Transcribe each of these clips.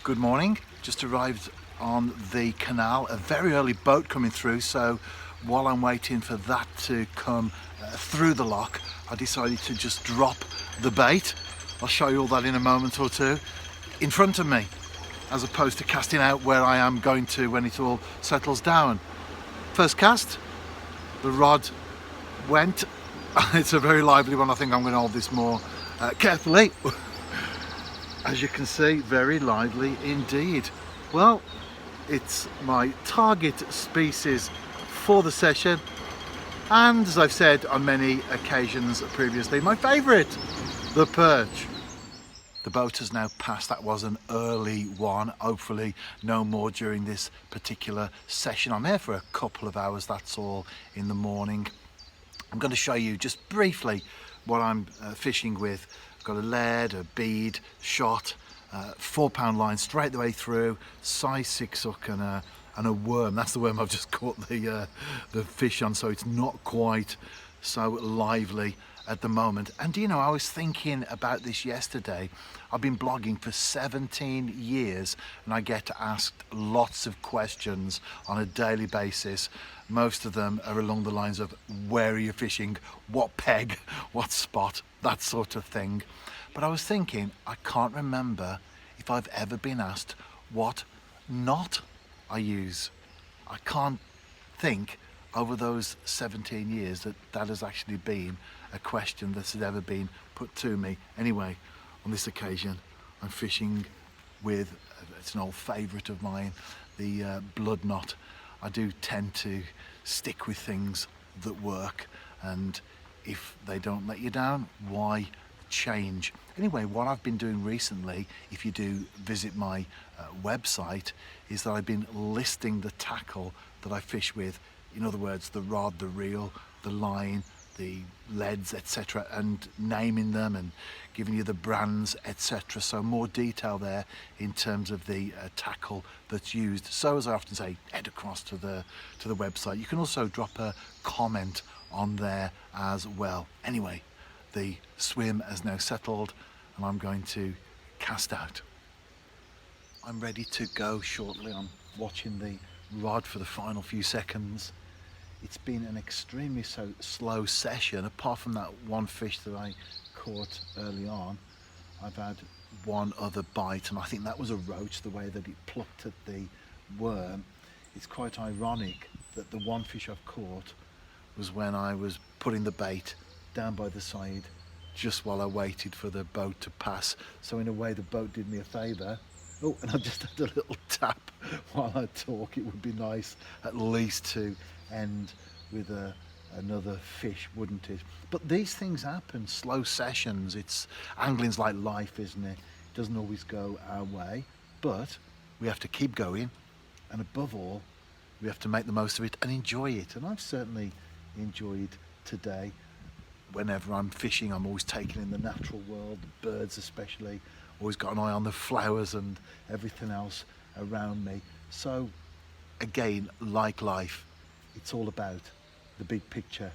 Good morning, just arrived on the canal, a very early boat coming through, so while I'm waiting for that to come through the lock, I decided to just drop the bait. I'll show you all that in a moment or two, in front of me, as opposed to casting out where I am going to when it all settles down. First cast, the rod went. It's a very lively one. I think I'm going to hold this more carefully. As you can see, very lively indeed. Well, it's my target species for the session, and as I've said on many occasions previously, my favourite, the perch. The boat has now passed. That was an early one. Hopefully no more during this particular session. I'm here for a couple of hours, that's all, in the morning. I'm going to show you just briefly what I'm fishing with. I've got a lead, a bead, shot, 4-pound line straight the way through, size 6 hook and a worm. That's the worm I've just caught the fish on, so it's not quite so lively at the moment. And you know, I was thinking about this yesterday. I've been blogging for 17 years and I get asked lots of questions on a daily basis. Most of them are along the lines of where are you fishing, what peg, what spot, that sort of thing. But I was thinking, I can't remember if I've ever been asked what knot I use. I can't think over those 17 years that has actually been a question that's ever been put to me. Anyway, on this occasion I'm fishing with, it's an old favourite of mine, the blood knot. I do tend to stick with things that work, and if they don't let you down, why change? Anyway, what I've been doing recently, if you do visit my website, is that I've been listing the tackle that I fish with. In other words, the rod, the reel, the line, the leads, etc., and naming them and giving you the brands, etc. So more detail there in terms of the tackle that's used. So as I often say, head across to the website. You can also drop a comment on there as well. Anyway, the swim has now settled and I'm going to cast out. I'm ready to go shortly. I'm watching the rod for the final few seconds. It's been an extremely slow session. Apart from that one fish that I caught early on, I've had one other bite, and I think that was a roach, the way that it plucked at the worm. It's quite ironic that the one fish I've caught was when I was putting the bait down by the side just while I waited for the boat to pass. So in a way the boat did me a favour. Oh, and I just had a little tap while I talk. It would be nice at least to end with another fish, wouldn't it? But these things happen, slow sessions. It's angling's like life, isn't it? It doesn't always go our way, but we have to keep going, and above all we have to make the most of it and enjoy it. And I've certainly enjoyed today. Whenever I'm fishing, I'm always taking in the natural world, the birds especially, always got an eye on the flowers and everything else around me. So again, like life, it's all about the big picture.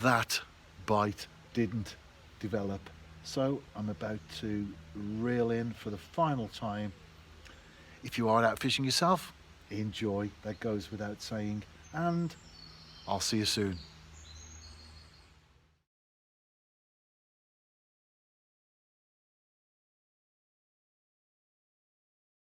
That bite didn't develop, so I'm about to reel in for the final time. If you are out fishing yourself, enjoy, that goes without saying, and I'll see you soon.